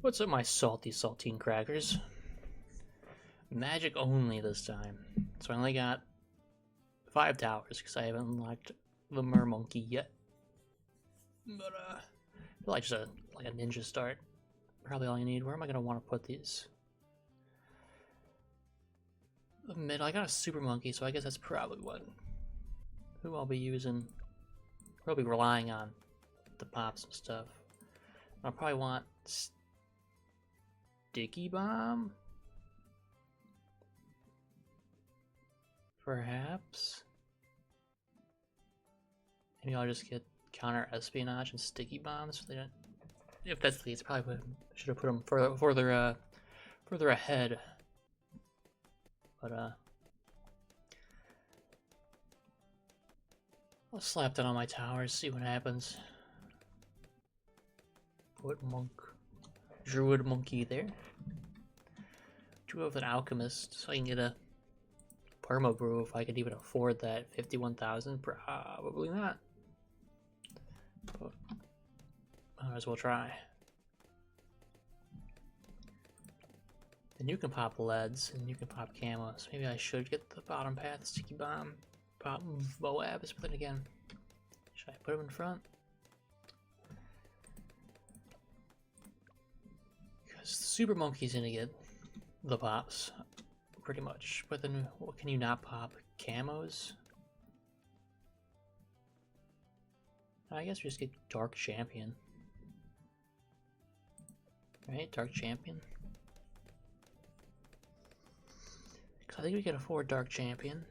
What's up, my salty saltine crackers? Magic only this time. So I only got 5 towers because I haven't unlocked the mermonkey yet. But I feel like just like a ninja start. Probably all you need. Where am I gonna want to put these? The middle. I got a super monkey, so I guess that's probably who I'll be using. Probably relying on the pops and stuff. I'll probably want sticky bomb. Perhaps. Maybe I'll just get counter espionage and sticky bombs. So if that's the case, probably should have put them further ahead. But I'll slap that on my towers, see what happens. Put druid monkey there. Do have an alchemist, so I can get a perma brew if I could even afford that. 51,000, probably not. But I might as well try. And you can pop leads and you can pop camos. Maybe I should get the bottom path sticky bomb. Pop Moabs, but then again, should I put him in front? Because the super monkey's gonna get the pops, pretty much. But then, what can you not pop? Camos? I guess we just get Dark Champion. Right? Dark Champion? Because I think we can afford Dark Champion.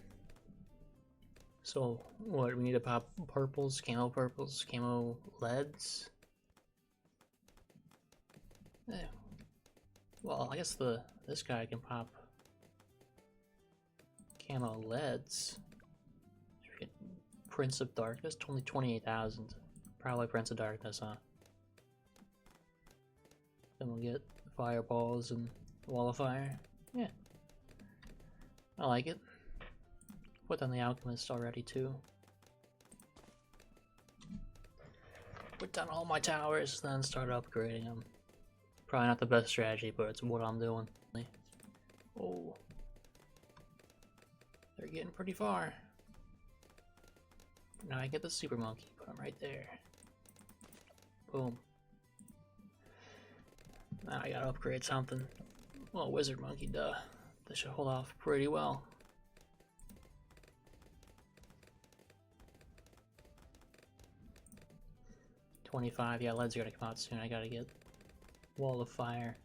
So, what? We need to pop purples, camo leads? Well, I guess this guy can pop camo leads. Prince of Darkness, only 28,000. Probably Prince of Darkness, huh? Then we'll get fireballs and wall of fire. Yeah, I like it. Put on the alchemist already too. Put down all my towers, then start upgrading them. Probably not the best strategy, but it's what I'm doing. Oh, they're getting pretty far. Now I get the super monkey, put him right there. Boom. Now I gotta upgrade something. Well, wizard monkey, duh. This should hold off pretty well. $25, yeah, leads are gonna come out soon. I gotta get wall of fire.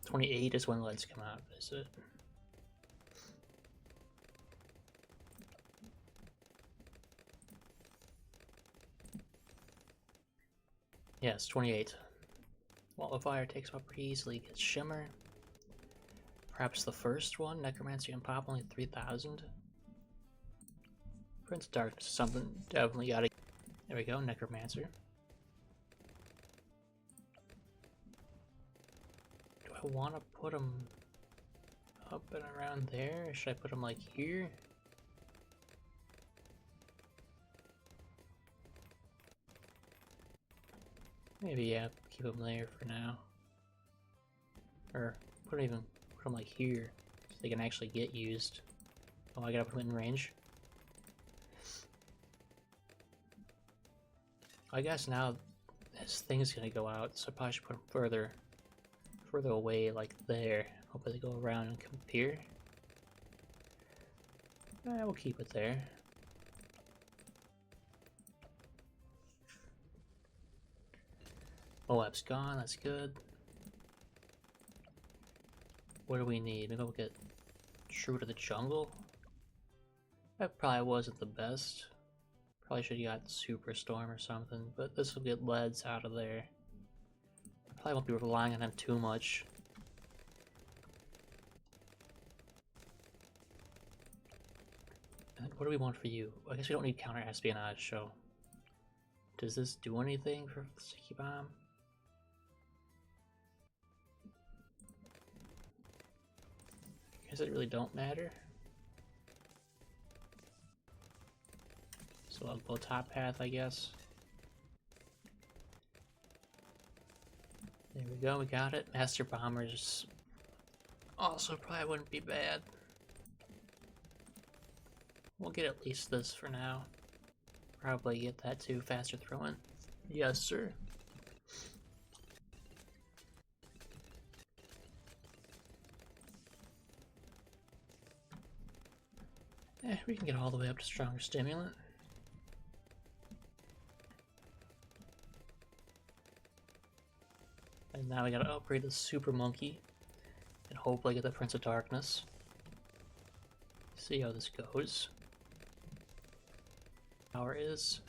$28 is when leads come out, is it? Yes, 28. Wall of Fire takes up pretty easily. Gets Shimmer. Perhaps the first one, Necromancy and Pop, only 3,000. Prince of Darkness is something definitely gotta. There we go, Necromancer. Do I want to put him up and around there? Or should I put him like here? Maybe, yeah, keep them there for now. Or put them like here, so they can actually get used. Oh, I gotta put them in range. I guess now this thing's gonna go out, so I probably should put them further away, like there. Hopefully they go around and come up here. We'll keep it there. Moab's gone, that's good. What do we need? Maybe we'll get True to the Jungle? That probably wasn't the best. Probably should have got Superstorm or something, but this will get leads out of there. Probably won't be relying on them too much. And what do we want for you? I guess we don't need counter espionage, so. Does this do anything for Sticky Bomb? Guess it really don't matter. So I'll go top path, I guess. There we go, we got it. Master Bombers also probably wouldn't be bad. We'll get at least this for now. Probably get that too, faster throw-in. Yes, sir. We can get all the way up to stronger stimulant. And now we gotta upgrade the Super Monkey and hopefully get the Prince of Darkness. See how this goes. Power is.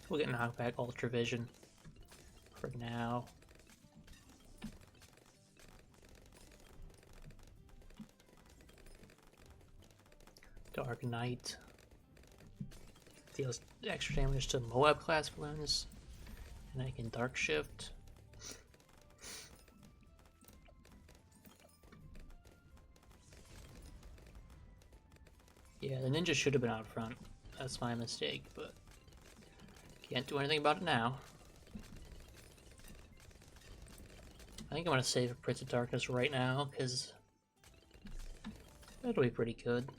We'll get knockback Ultra Vision for now. Dark Knight deals extra damage to Moab class balloons, and I can Dark Shift. Yeah, the ninja should have been out front. That's my mistake, but can't do anything about it now. I think I'm gonna save Prince of Darkness right now, because that'll be pretty good.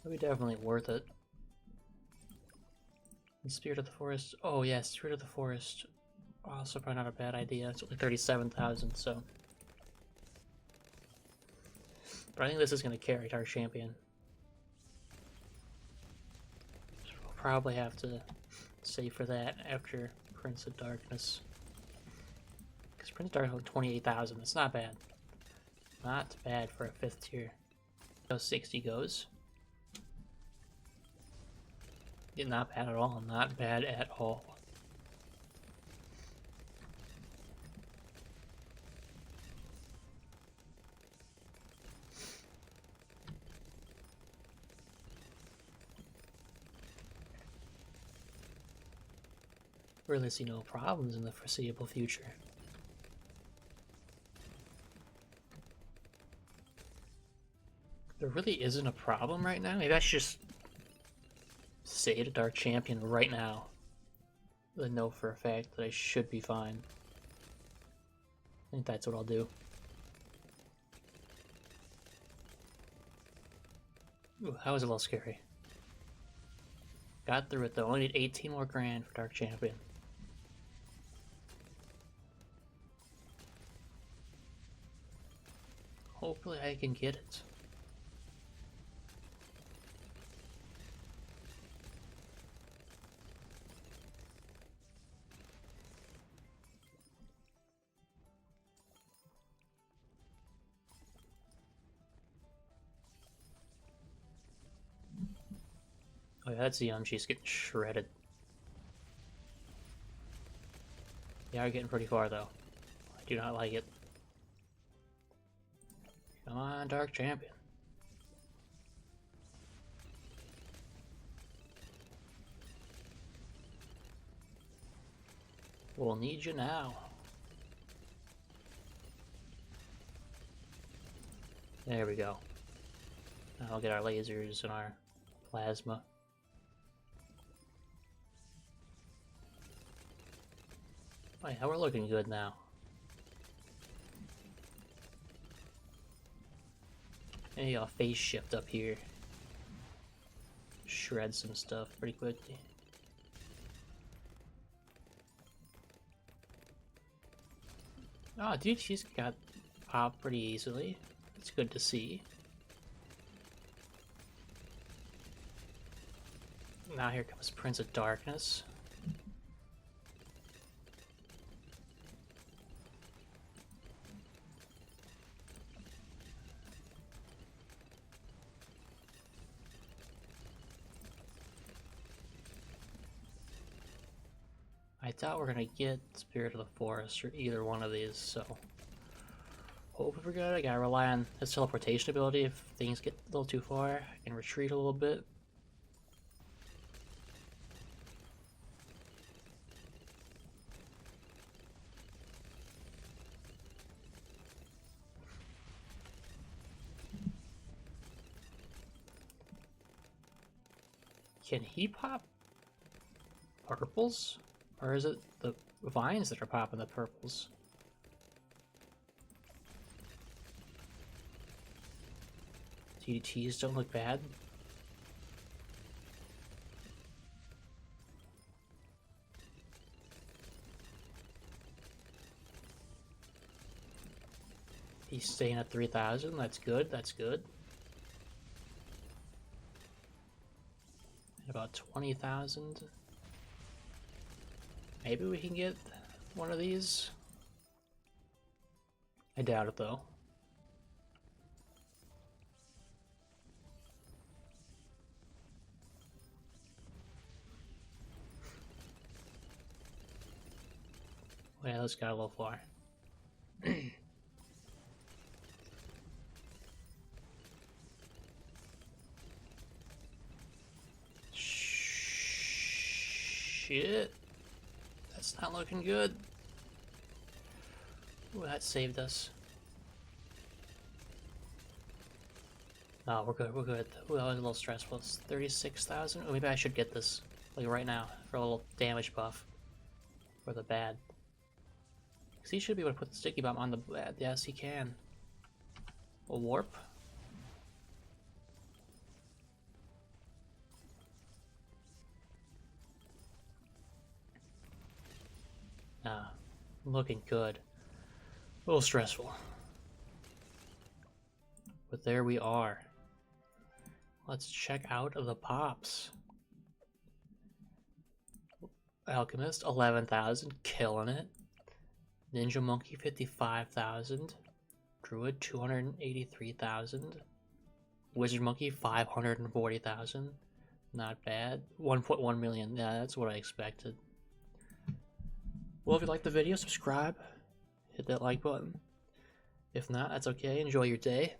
That'll be definitely worth it. And Spirit of the Forest. Oh yeah, Spirit of the Forest. Also probably not a bad idea. It's only 37,000, so. But I think this is going to carry Dark Champion. So we'll probably have to save for that after Prince of Darkness. Because Prince of Darkness with 28,000, that's not bad. Not bad for a 5th tier. So 60 goes. Yeah, not bad at all, not bad at all. Really see no problems in the foreseeable future. There really isn't a problem right now. Maybe I should just save a Dark Champion right now. Then know for a fact that I should be fine. I think that's what I'll do. Ooh, that was a little scary. Got through it though. Only need 18 more grand for Dark Champion. Hopefully I can get it. Oh yeah, that's Yum. She's getting shredded. They are getting pretty far though. I do not like it. Come on, Dark Champion. We'll need you now. There we go. Now I'll get our lasers and our plasma. Oh yeah, we're looking good now. Maybe I'll phase shift up here. Shred some stuff pretty quickly. Oh, dude, she's got popped pretty easily. It's good to see. Now here comes Prince of Darkness. I doubt we're gonna get Spirit of the Forest or either one of these, so hope we're good. I gotta rely on his teleportation ability. If things get a little too far, I can retreat a little bit. Can he pop purples? Or is it the vines that are popping the purples? DDTs don't look bad. He's staying at 3,000. That's good. That's good. And about 20,000. Maybe we can get one of these. I doubt it though. Oh, yeah, those got a little far. Shit. That's not looking good. Ooh, that saved us. No, we're good, we're good. Ooh, that was a little stressful. It's 36,000. Oh, maybe I should get this, like, right now, for a little damage buff. For the bad. Because he should be able to put the sticky bomb on the bad. Yes, he can. A warp? Nah, looking good. A little stressful. But there we are. Let's check out the pops. Alchemist, 11,000, killing it. Ninja Monkey, 55,000. Druid, 283,000. Wizard Monkey, 540,000. Not bad. 1.1 million. Yeah, that's what I expected. Well, if you liked the video, subscribe. Hit that like button. If not, that's okay. Enjoy your day.